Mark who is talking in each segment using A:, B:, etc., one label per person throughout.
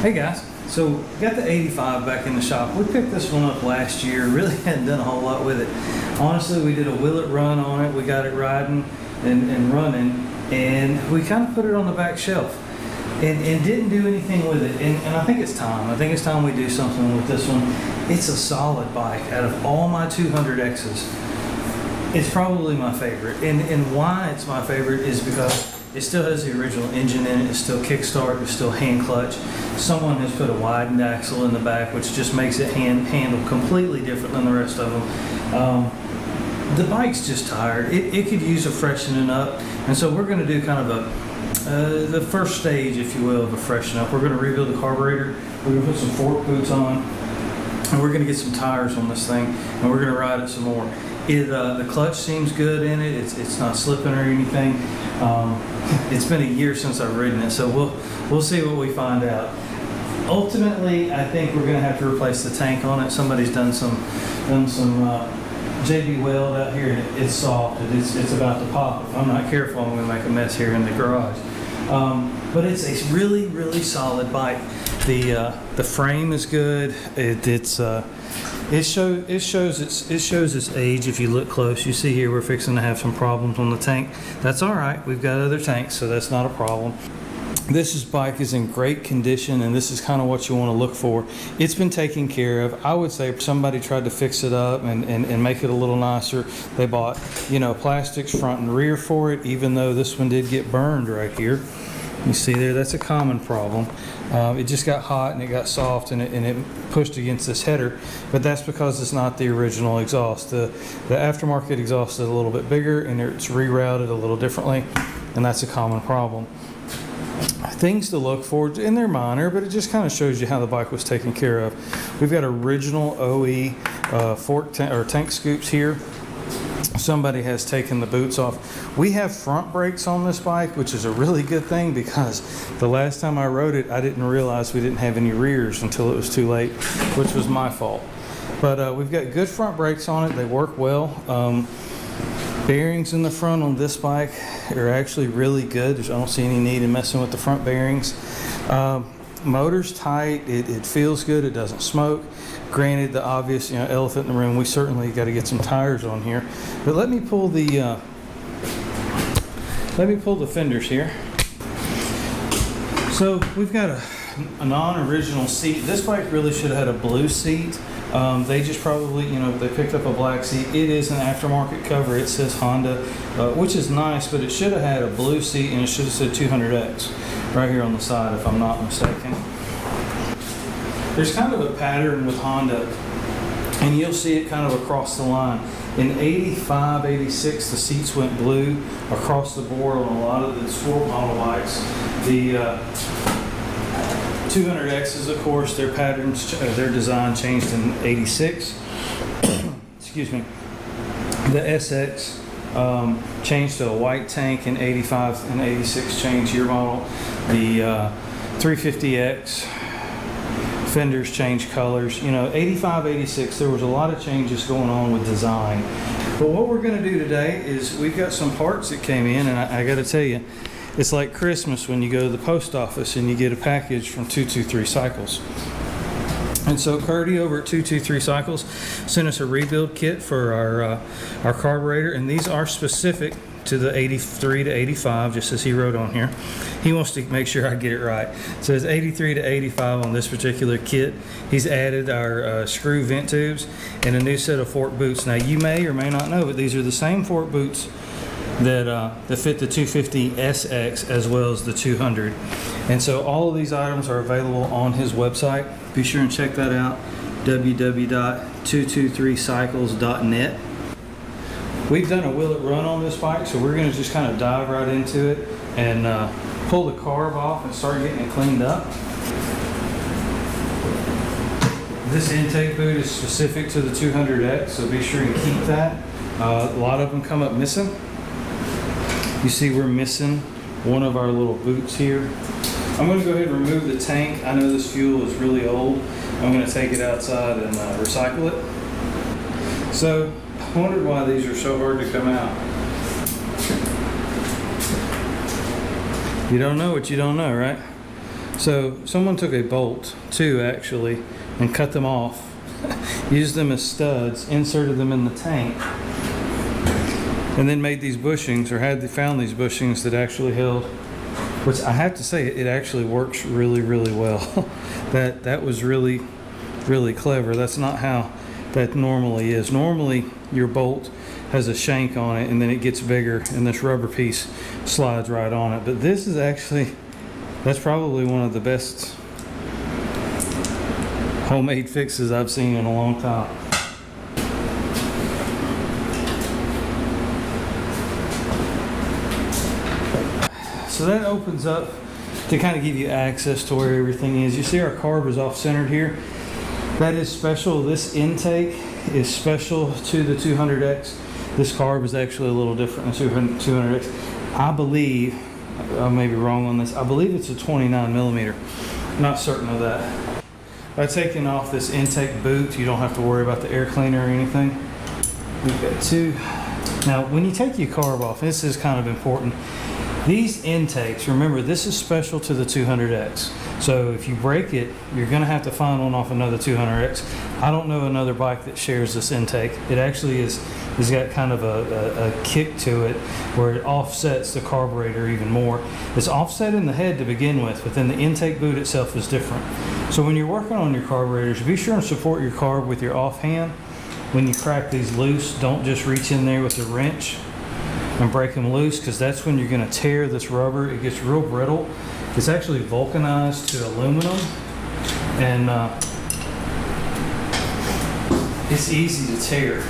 A: Hey guys, so we got the 85 back in the shop. We picked this one up last year, really hadn't done a whole lot with it. Honestly, we did a wheel it run on it, we got it riding and running, and we kind of put it on the back shelf and didn't do anything with it. And I think it's time. I think it's time we do something with this one. It's a solid bike. Out of all my 200Xs, it's probably my favorite. And why it's my favorite is because it still has the original engine in it. It's still kickstart. It's still hand clutch. Someone has put a widened axle in the back, which just makes it handle completely different than the rest of them. The bike's just tired. It could use a freshening up, and so we're going to do kind of the first stage, if you will, of a freshen up. We're going to rebuild the carburetor. We're going to put some fork boots on, and we're going to get some tires on this thing, and we're going to ride it some more. The clutch seems good in it. It's not slipping or anything. It's been a year since I've ridden it, so we'll see what we find out. Ultimately, I think we're going to have to replace the tank on it. Somebody's done some JB Weld out here, and it's soft. It's about to pop. If I'm not careful, I'm going to make a mess here in the garage. But it's a really, really solid bike. The frame is good. It shows its age. If you look close, you see here we're fixing to have some problems on the tank. That's all right. We've got other tanks, so that's not a problem. This bike is in great condition, and this is kind of what you want to look for. It's been taken care of. I would say if somebody tried to fix it up and make it a little nicer, they bought, plastics front and rear for it, even though this one did get burned right here. You see there, that's a common problem. It just got hot and it got soft and it pushed against this header, but that's because it's not the original exhaust. The aftermarket exhaust is a little bit bigger and it's rerouted a little differently, and that's a common problem. Things to look for, and they're minor, but it just kind of shows you how the bike was taken care of. We've got original OE tank scoops here. Somebody has taken the boots off. We have front brakes on this bike, which is a really good thing because the last time I rode it, I didn't realize we didn't have any rears until it was too late, which was my fault. But we've got good front brakes on it. They work well. Bearings in the front on this bike are actually really good. I don't see any need in messing with the front bearings. Motor's tight. It feels good. It doesn't smoke. Granted, the obvious elephant in the room, we certainly got to get some tires on here. But let me pull the fenders here. So we've got a non-original seat. This bike really should have had a blue seat. They just probably, they picked up a black seat. It is an aftermarket cover. It says Honda, which is nice, but it should have had a blue seat and it should have said 200X right here on the side, if I'm not mistaken. There's kind of a pattern with Honda, and you'll see it kind of across the line. In 85, 86, the seats went blue across the board on a lot of the sport model bikes. The 200Xs, of course, their patterns, their design changed in 86. Excuse me. The SX changed to a white tank in 85 and 86, changed year model. The 350X fenders changed colors. 85, 86, there was a lot of changes going on with design. But what we're going to do today is we've got some parts that came in, and I got to tell you, it's like Christmas when you go to the post office and you get a package from 223 Cycles. And so Curtie over at 223 Cycles sent us a rebuild kit for our carburetor, and these are specific to the 83 to 85, just as he wrote on here. He wants to make sure I get it right. It says 83 to 85 on this particular kit. He's added our screw vent tubes and a new set of fork boots. Now you may or may not know, but these are the same fork boots that fit the 250 SX as well as the 200. And so all of these items are available on his website. Be sure and check that out, www.223cycles.net. We've done a wheel it run on this bike, so we're going to just kind of dive right into it and pull the carb off and start getting it cleaned up. This intake boot is specific to the 200X, so be sure and keep that. A lot of them come up missing. You see we're missing one of our little boots here. I'm going to go ahead and remove the tank. I know this fuel is really old. I'm going to take it outside and recycle it. So I wondered why these are so hard to come out. You don't know what you don't know, right? So someone took a bolt, two actually, and cut them off, used them as studs, inserted them in the tank, and then made these bushings, or found these bushings that actually held, which I have to say, it actually works really, really well. That was really, really clever. That's not how that normally is. Normally, your bolt has a shank on it, and then it gets bigger, and this rubber piece slides right on it. But this is actually, that's probably one of the best homemade fixes I've seen in a long time. So that opens up to kind of give you access to where everything is. You see our carb is off-centered here. That is special. This intake is special to the 200X. This carb is actually a little different than 200X. I believe, I may be wrong on this, I believe it's a 29 millimeter. Not certain of that. By taking off this intake boot, you don't have to worry about the air cleaner or anything. We've got two. Now, when you take your carb off, this is kind of important. These intakes, remember, this is special to the 200X. So if you break it, you're going to have to find one off another 200X. I don't know another bike that shares this intake. It actually has got kind of a kick to it where it offsets the carburetor even more. It's offset in the head to begin with, but then the intake boot itself is different. So when you're working on your carburetors, be sure and support your carb with your offhand. When you crack these loose, don't just reach in there with the wrench and break them loose, because that's when you're going to tear this rubber. It gets real brittle. It's actually vulcanized to aluminum, and it's easy to tear.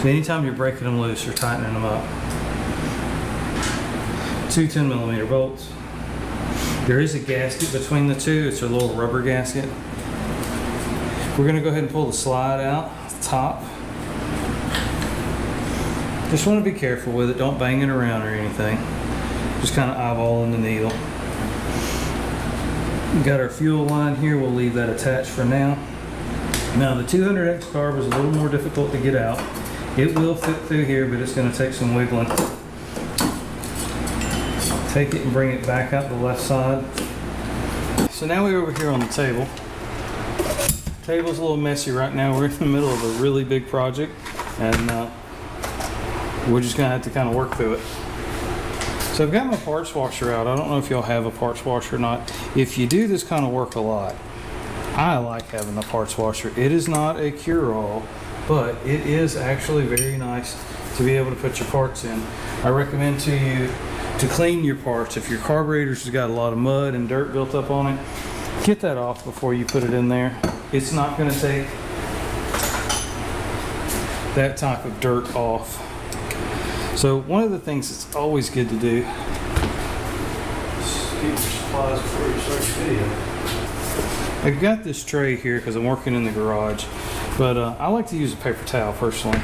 A: So anytime you're breaking them loose or tightening them up. Two 10 millimeter bolts. There is a gasket between the two. It's a little rubber gasket. We're going to go ahead and pull the slide out the top. Just want to be careful with it. Don't bang it around or anything. Just kind of eyeballing the needle. We've got our fuel line here. We'll leave that attached for now. Now the 200X carb is a little more difficult to get out. It will fit through here, but it's going to take some wiggling. Take it and bring it back out the left side. So now we're over here on the table. The table's a little messy right now. We're in the middle of a really big project, and we're just going to have to kind of work through it. So I've got my parts washer out. I don't know if y'all have a parts washer or not. If you do this kind of work a lot, I like having a parts washer. It is not a cure-all, but it is actually very nice to be able to put your parts in. I recommend to you to clean your parts. If your carburetor's got a lot of mud and dirt built up on it, get that off before you put it in there. It's not going to take that type of dirt off. So one of the things that's always good to do, keep your supplies before you start your video. I've got this tray here because I'm working in the garage, but I like to use a paper towel personally.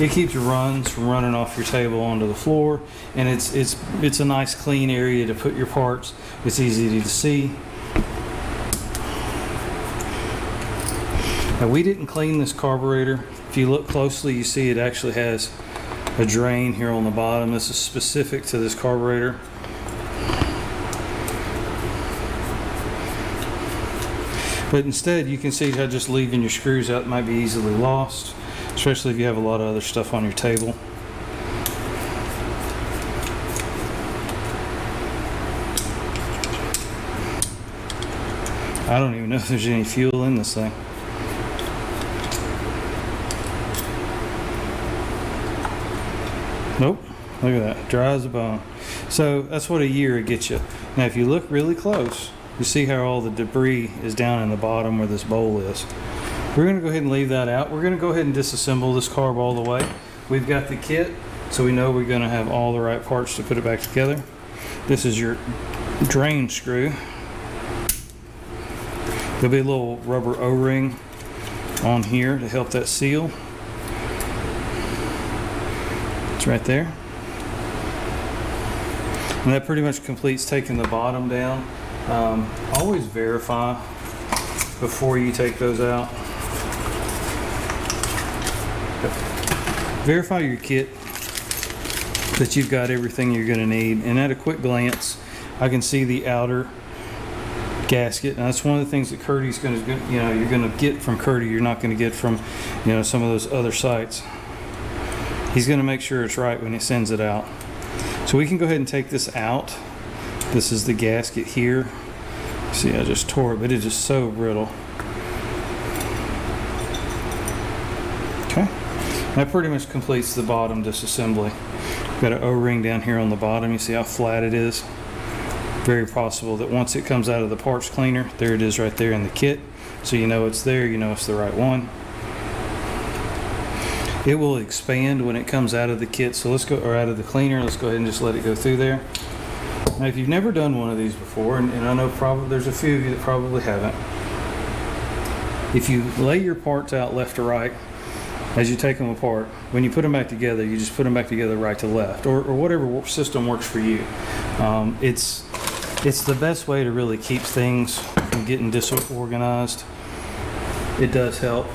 A: It keeps runs from running off your table onto the floor, and it's a nice clean area to put your parts. It's easy to see. Now, we didn't clean this carburetor. If you look closely, you see it actually has a drain here on the bottom. This is specific to this carburetor. But instead, you can see how just leaving your screws out might be easily lost, especially if you have a lot of other stuff on your table. I don't even know if there's any fuel in this thing. Nope, look at that, dry as a bone. So that's what a year it gets you. Now if you look really close, you see how all the debris is down in the bottom where this bowl is. We're going to go ahead and leave that out. We're going to go ahead and disassemble this carb all the way. We've got the kit, so we know we're going to have all the right parts to put it back together. This is your drain screw. There'll be a little rubber O-ring on here to help that seal. It's right there. And that pretty much completes taking the bottom down. Always verify before you take those out. Verify your kit that you've got everything you're going to need. And at a quick glance, I can see the outer gasket. And that's one of the things that Curtie's going to, you're going to get from Curtie. You're not going to get from, some of those other sites. He's going to make sure it's right when he sends it out. So we can go ahead and take this out. This is the gasket here. See, I just tore it, but it is so brittle. Okay, that pretty much completes the bottom disassembly. Got an O-ring down here on the bottom. You see how flat it is? Very possible that once it comes out of the parts cleaner, there it is right there in the kit. So you know it's there, you know it's the right one. It will expand when it comes out of the kit, so let's go, or out of the cleaner, let's go ahead and just let it go through there. Now if you've never done one of these before, and I know probably there's a few of you that probably haven't, if you lay your parts out left to right as you take them apart, when you put them back together, you just put them back together right to left, or whatever system works for you. It's the best way to really keep things from getting disorganized. It does help.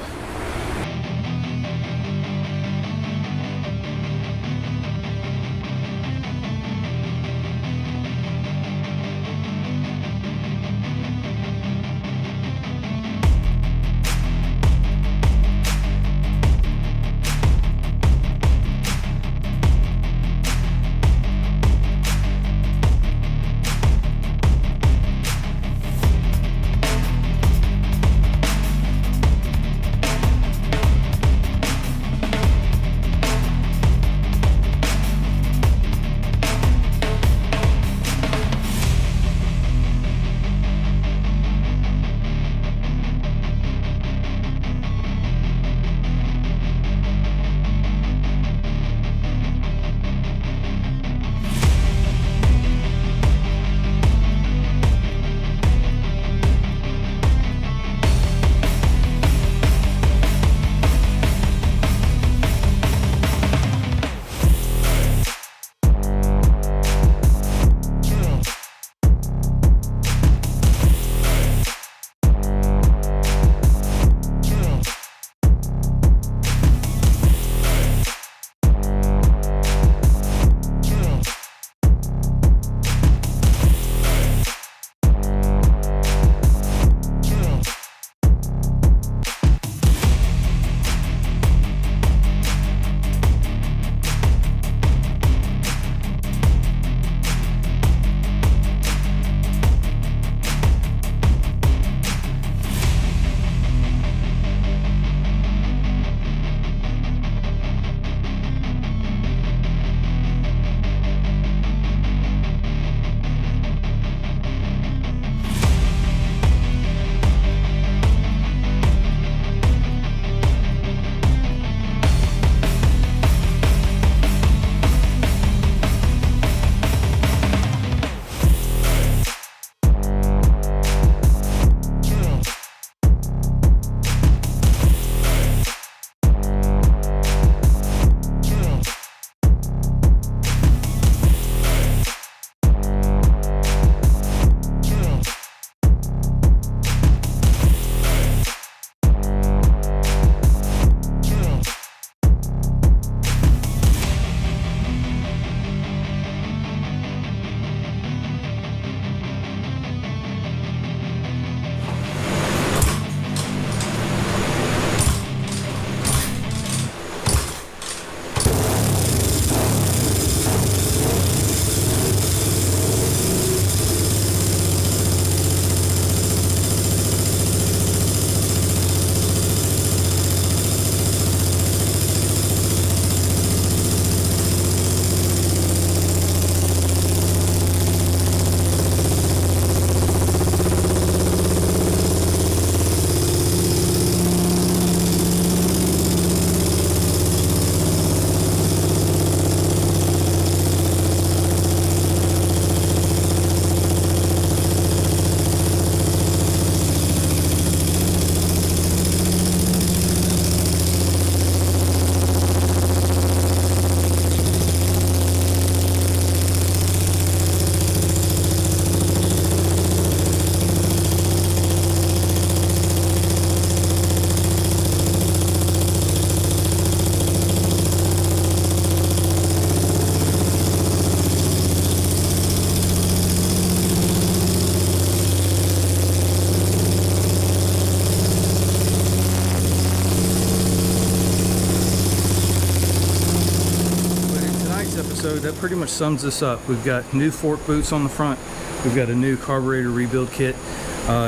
A: that pretty much sums this up. We've got new fork boots on the front. We've got a new carburetor rebuild kit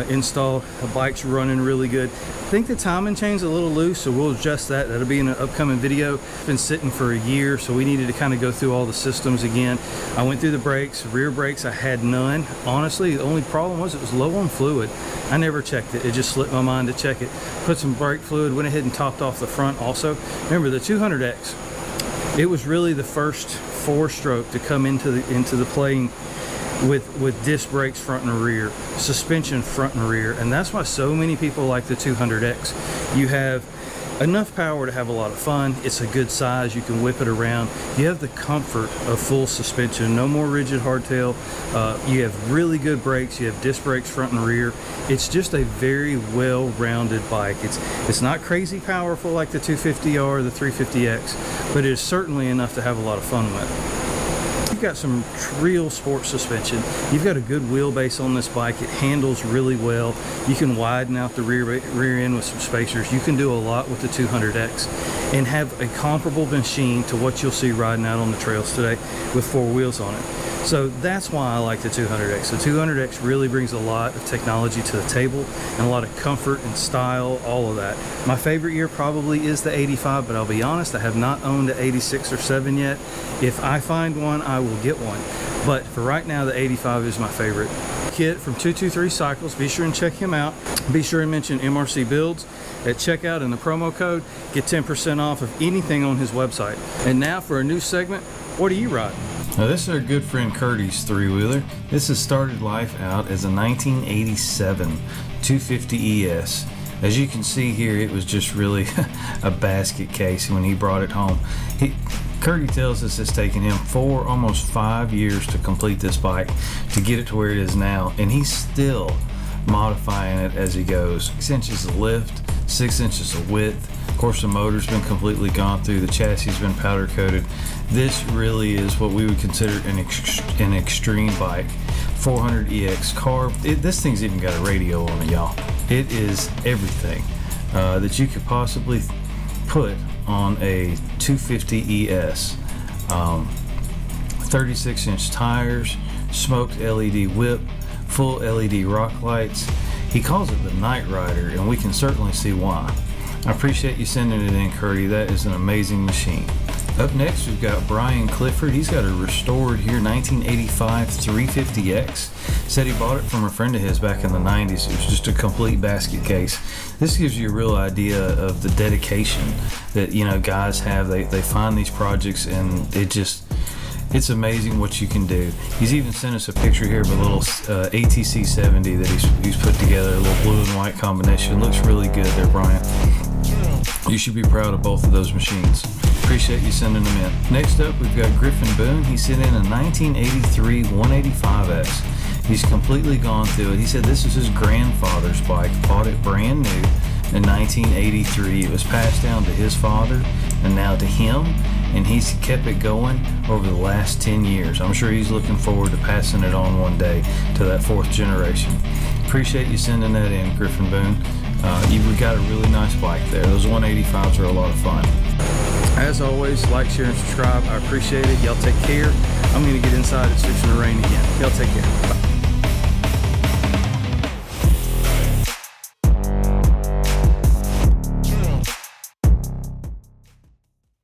A: installed. The bike's running really good. I think the timing chain's a little loose, so we'll adjust that. That'll be in an upcoming video. It's been sitting for a year, so we needed to kind of go through all the systems again. I went through the brakes, rear brakes, I had none. Honestly, the only problem was it was low on fluid. I never checked it. It just slipped my mind to check it. Put some brake fluid, went ahead and topped off the front also. Remember the 200X, it was really the first 4-stroke to come into the playing with disc brakes front and rear, suspension front and rear, and that's why so many people like the 200X. You have enough power to have a lot of fun. It's a good size. You can whip it around. You have the comfort of full suspension. No more rigid hardtail. You have really good brakes. You have disc brakes front and rear. It's just a very well-rounded bike. It's not crazy powerful like the 250R or the 350X, but it is certainly enough to have a lot of fun with. You've got some real sport suspension. You've got a good wheelbase on this bike. It handles really well. You can widen out the rear end with some spacers. You can do a lot with the 200X and have a comparable machine to what you'll see riding out on the trails today with 4 wheels on it. So that's why I like the 200X. The 200X really brings a lot of technology to the table and a lot of comfort and style, all of that. My favorite year probably is the 85, but I'll be honest, I have not owned the 86 or 7 yet. If I find one, I will get one. But for right now, the 85 is my favorite. Kit from 223 Cycles. Be sure and check him out. Be sure and mention MRC Builds at checkout in the promo code. Get 10% off of anything on his website. And now for a new segment, what are you riding?
B: Now this is our good friend Curtie's 3-wheeler. This has started life out as a 1987 250 ES. As you can see here, it was just really a basket case when he brought it home. Curtie tells us it's taken him almost 5 years to complete this bike to get it to where it is now, and he's still modifying it as he goes. 6 inches of lift, 6 inches of width. Of course, the motor's been completely gone through, the chassis has been powder coated. This really is what we would consider an extreme bike. 400 EX carb. This thing's even got a radio on it, y'all. It is everything that you could possibly put on a 250 ES. 36-inch tires, smoked LED whip, full LED rock lights. He calls it the Night Rider, and we can certainly see why. I appreciate you sending it in, Curtie. That is an amazing machine. Up next, we've got Brian Clifford. He's got a restored here 1985 350X. Said he bought it from a friend of his back in the 90s. It was just a complete basket case. This gives you a real idea of the dedication that, you know, guys have. They find these projects, and it's amazing what you can do. He's even sent us a picture here of a little ATC 70 that he's put together, a little blue and white combination. Looks really good there, Brian. You should be proud of both of those machines. Appreciate you sending them in. Next up, we've got Griffin Boone. He sent in a 1983 185X. He's completely gone through it. He said this is his grandfather's bike. Bought it brand new in 1983. It was passed down to his father and now to him, and he's kept it going over the last 10 years. I'm sure he's looking forward to passing it on one day to that 4th generation. Appreciate you sending that in, Griffin Boone. You've got a really nice bike there. Those 185s are a lot of fun.
A: As always, like, share, and subscribe. I appreciate it. Y'all take care. I'm going to get inside. It's fixing to rain again. Y'all take care. Bye.